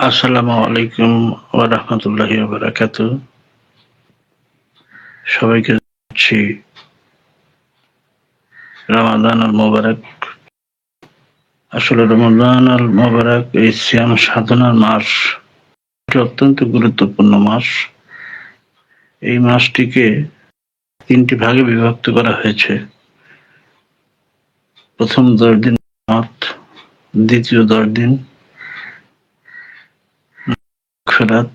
আসসালামু আলাইকুম ওয়া রাহমাতুল্লাহি ওয়া বারাকাতুহু। সবাইকে জানাচ্ছি রমাদান আল মোবারক। আসলে রমাদান আল মোবারক এই সিয়াম সাধনার মাস, এটি অত্যন্ত গুরুত্বপূর্ণ মাস। এই মাসটিকে ৩টি ভাগে বিভক্ত করা হয়েছে। প্রথম ১০ দিন রাত, দ্বিতীয় ১০ দিন খেরাত,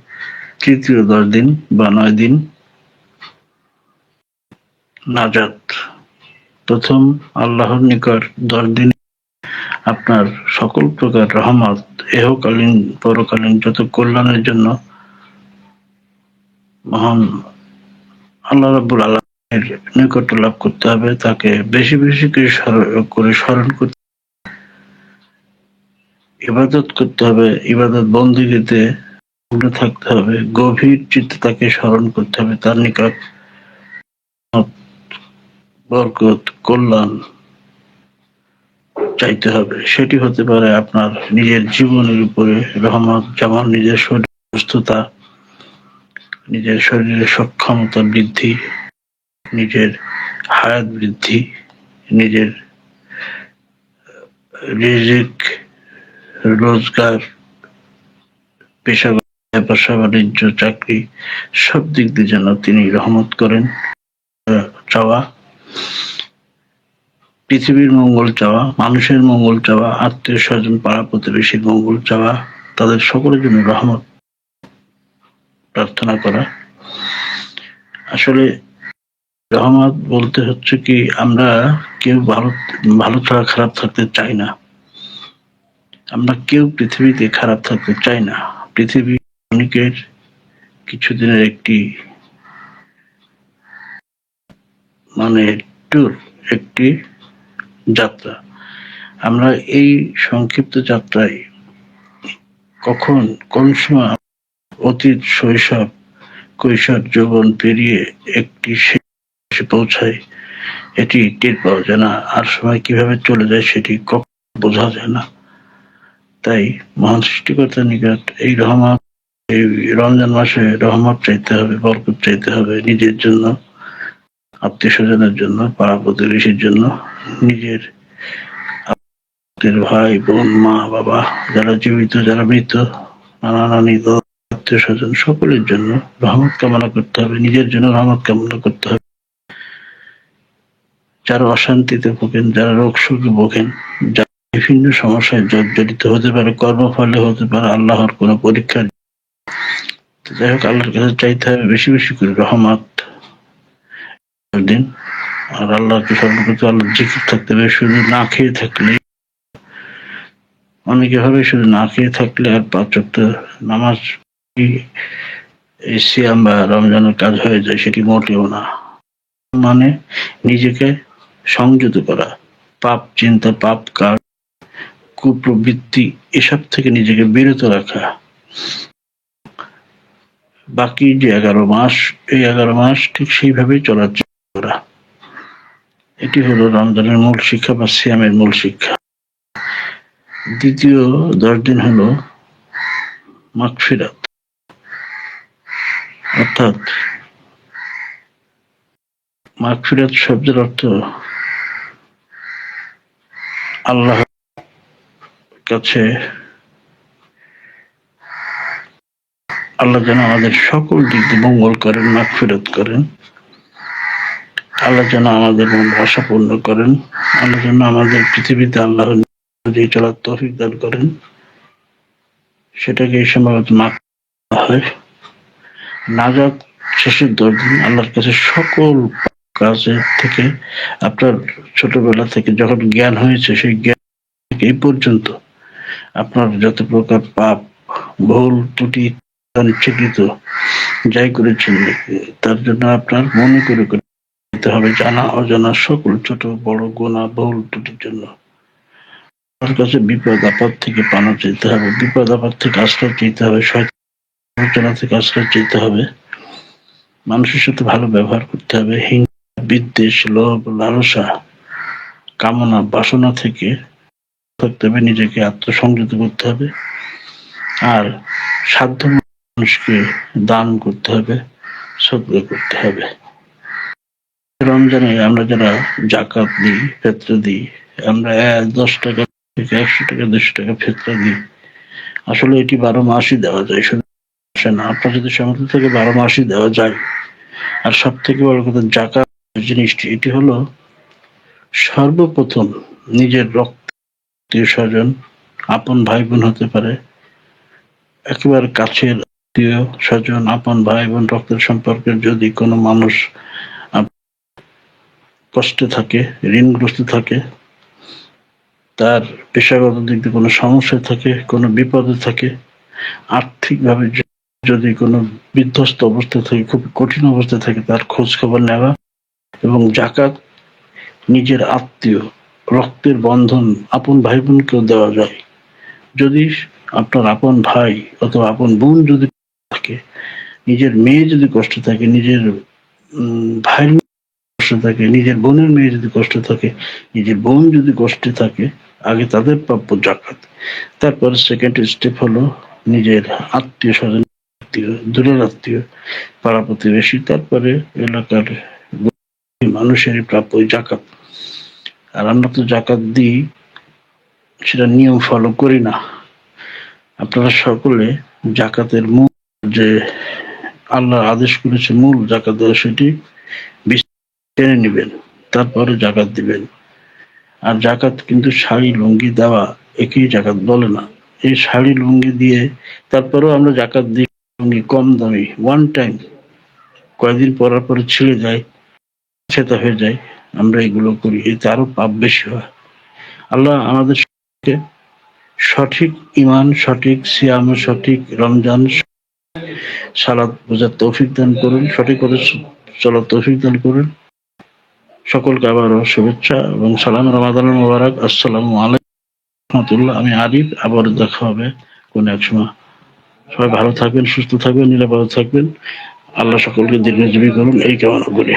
তৃতীয় ১০ দিন বা ৯ দিন নাজাত। প্রথম আল্লাহর নিকট ১০ দিন আপনার সকল প্রকার রহমত, ইহকালীন পরকালীন যত কল্যাণের জন্য মহান আল্লাহ রাব্বুল আলামিনের নৈকট্য লাভ করতে হবে। তাকে বেশি বেশি করে স্মরণ করতে, ইবাদত করতে হবে, ইবাদত বন্দেগীতে মগ্ন থাকতে হবে, গভীর চিত্তে তাকে স্মরণ করতে হবে, তার নিকট বরকত কল্যাণ চাইতে হবে। সেটি হতে পারে আপনার নিজের জীবনের উপরে রহমত, যেমন নিজের শরীর সুস্থতা, নিজের শরীরের সক্ষমতা বৃদ্ধি, নিজের হায়াত বৃদ্ধি, নিজের রিজিক, রোজগার, ব্যবসা বাণিজ্য, চাকরি, সব দিক দিয়ে যেন তিনি রহমত করেন চাওয়া, পৃথিবীর মঙ্গল চাওয়া, মানুষের মঙ্গল চাওয়া, আত্মীয় স্বজন পাড়া প্রতিবেশীর মঙ্গল চাওয়া, তাদের সকলের জন্য রহমত প্রার্থনা করা। আসলে রহমত বলতে হচ্ছে কি, আমরা কেউ ভালো ছাড়া খারাপ থাকতে চাই না। আমরা কেউ পৃথিবীতে খারাপ থাকতে চাই না। পৃথিবী অনেকের কিছুদিনের একটি ট্যুর, একটি যাত্রা। আমরা এই সংক্ষিপ্ত যাত্রায় কখন কোন সময় অতীত, শৈশব, কৈশোর, যৌবন পেরিয়ে একটি শেষে পৌঁছায়, এটি টের পাওয়া যায় না। আর সময় কিভাবে চলে যায় সেটি কখনো বোঝা যায় না। তাই মহান সৃষ্টিকর্তার নিকট এই রহমত, এই রমজান মাসে রহমত চাইতে হবে, বরকত চাইতে হবে, নিজের জন্য, আত্মীয় স্বজনের জন্য, পাড়া প্রতিবেশীর জন্য, নিজের ভাই বোন, মা বাবা, যারা জীবিত, যারা মৃত, নানা নানি, আত্মীয় স্বজন, সকলের জন্য রহমত কামনা করতে হবে। নিজের জন্য রহমত কামনা করতে হবে। যারা অশান্তিতে ভোগেন, যারা রোগ শোকে ভোগেন, যারা বিভিন্ন সমস্যায় জর্জরিত হতে পারে, কর্মফলে হতে পারে, আল্লাহর কোন পরীক্ষা, যাই হোক, আল্লাহর কাছে চাইতে হবে বেশি বেশি করে রহমত দিন। আর আল্লাহকে স্মরণ করতে, আল্লাহর জিকির থাকতে হবে। শুধু না খেয়ে থাকলে, অনেকে ভাবে শুধু না খেয়ে থাকলে আর ৫ ওয়াক্ত নামাজ এই সিয়াম বা রমজানের কাজ হয়ে যায়, সেটি মোটেও না। মানে নিজেকে সংযত করা, পাপ চিন্তা, পাপ কাজ, কুপ্রবৃত্তি, এসব থেকে নিজেকে বিরত রাখা। বাকি যে ১১ মাস, এই ১১ মাস ঠিক সেইভাবেই চলার চেষ্টা করা। এটি হলো রমজানের মূল শিক্ষা বা সিয়ামের মূল শিক্ষা। দ্বিতীয় ১০ দিন হলো মাগফিরাত, অর্থাৎ মাগফিরাত শব্দের অর্থ আল্লাহর কাছে আল্লাহ যেন আমাদের সকল দিক দিয়ে মঙ্গল করেন, মাগফিরাত করেন। আল্লাহ যেন আমাদের মন আশা পূর্ণ করেন। আল্লাহ যেন আমাদের পৃথিবীতে আল্লাহ অনুযায়ী চলার তৌফিক দান করেন। সেটাকে এই সম্ভবত মাগফিরাত হয়। নাজাত শেষের ১০ দিন আল্লাহর কাছে সকল কাজের থেকে, আপনার ছোটবেলা থেকে যখন জ্ঞান হয়েছে, সেই জ্ঞান থেকে এই পর্যন্ত আপনার যত প্রকার পাপ, ভুল ত্রুটি, ইচ্ছাকৃত যাই করেছেন, তার জন্য আপনার মনে করে করতে হবে, জানা অজানা সকল ছোট বড় গুনাহ, ভুল ত্রুটির জন্য তার কাছে বিপদ আপদ থেকে পানা চাইতে হবে, বিপদ আপদ থেকে আশ্রয় চাইতে হবে, শয়তান থেকে আশ্রয় চাইতে হবে, মানুষের সাথে ভালো ব্যবহার করতে হবে, হিংসা, বিদ্বেষ, লোভ, লালসা, কামনা, বাসনা থেকে থাকতে হবে, নিজেকে আত্মসংযত করতে হবে। আর সাধ্য মানুষকে দান করতে হবে, সদকা করতে হবে। রমজানে আমরা যারা জাকাত দিই, ফিতরা দিই, আমরা 10 টাকা থেকে 100 টাকা 200 টাকা ফিতরা দিই। আসলে এটি 12 মাসই দেওয়া যায়, শুধু মাসে না। আপনার যদি সামর্থ্য থেকে 12 মাসই দেওয়া যায়। আর সব থেকে বড় কথা, জাকাত জিনিসটি এটি হলো সর্বপ্রথম নিজের রক্তীয় স্বজন, আপন ভাই বোন হতে পারে, একেবারে কাছের আত্মীয় স্বজন, আপন ভাই বোন, রক্তের সম্পর্কের যদি কোনো মানুষ কষ্টে থাকে, ঋণগ্রস্ত থাকে, তার পেশাগত দিক দিয়ে কোনো সমস্যা থাকে, কোনো বিপদে থাকে, আর্থিকভাবে যদি কোনো বিধ্বস্ত অবস্থা থাকে, খুব কঠিন অবস্থা থাকে, তার খোঁজ খবর নেওয়া। এবং জাকাত নিজের আত্মীয়, রক্তের বন্ধন, আপন ভাই বোনকেও দেওয়া যায়। যদি আপনার আপন ভাই অথবা আপন বোন যদি থাকে, নিজের মেয়ে যদি কষ্ট থাকে, নিজের ভাইয়ের কষ্ট থাকে, নিজের বোনের মেয়ে যদি কষ্ট থাকে, নিজের বোন যদি কষ্টে থাকে, আগে তাদের প্রাপ্য জাকাত। তারপরে সেকেন্ড স্টেপ হলো নিজের আত্মীয় স্বজন, আত্মীয়, দূরের আত্মীয়, পাড়া প্রতিবেশী, তারপরে এলাকার মানুষেরই প্রাপ্য জাকাত। আর আমরা তো জাকাত দিই, সেটা নিয়ম ফলো করি না। আপনারা সকলে জাকাতের মূল যে আল্লাহ আদেশ করেছে মূল জাকাত দেওয়া, সেটি জেনে নেবেন, তারপরে জাকাত দিবেন। আর জাকাত কিন্তু শাড়ি লুঙ্গি দেওয়া, একেই জাকাত বলে না। এই শাড়ি লুঙ্গি দিয়ে তারপরেও আমরা জাকাত দিই, লুঙ্গি কম দামি, ওয়ান টাইম, কয়েকদিন পরার পরে ছিঁড়ে যায়, ছেঁতা হয়ে যায়, আমরা এগুলো করি, এতে আরো পাপ বেশি হয়। আল্লাহ আমাদের সঠিক ইমান, সঠিক সিয়াম, সঠিক রমজান, সালাত বোঝার তৌফিক দান করুন, সঠিক করে চলার তৌফিক দান করুন। সকলকে আবারও শুভেচ্ছা এবং সালাম, রমাদান মোবারক। আসসালামু আলাইকুম রহমতুল্লাহ। আমি আরিফ, আবার দেখা হবে কোন এক সময়। সবাই ভালো থাকবেন, সুস্থ থাকবেন, নিরাপদে থাকবেন। আল্লাহ সকলকে দীর্ঘজীবী করুন, এই কামনা করি।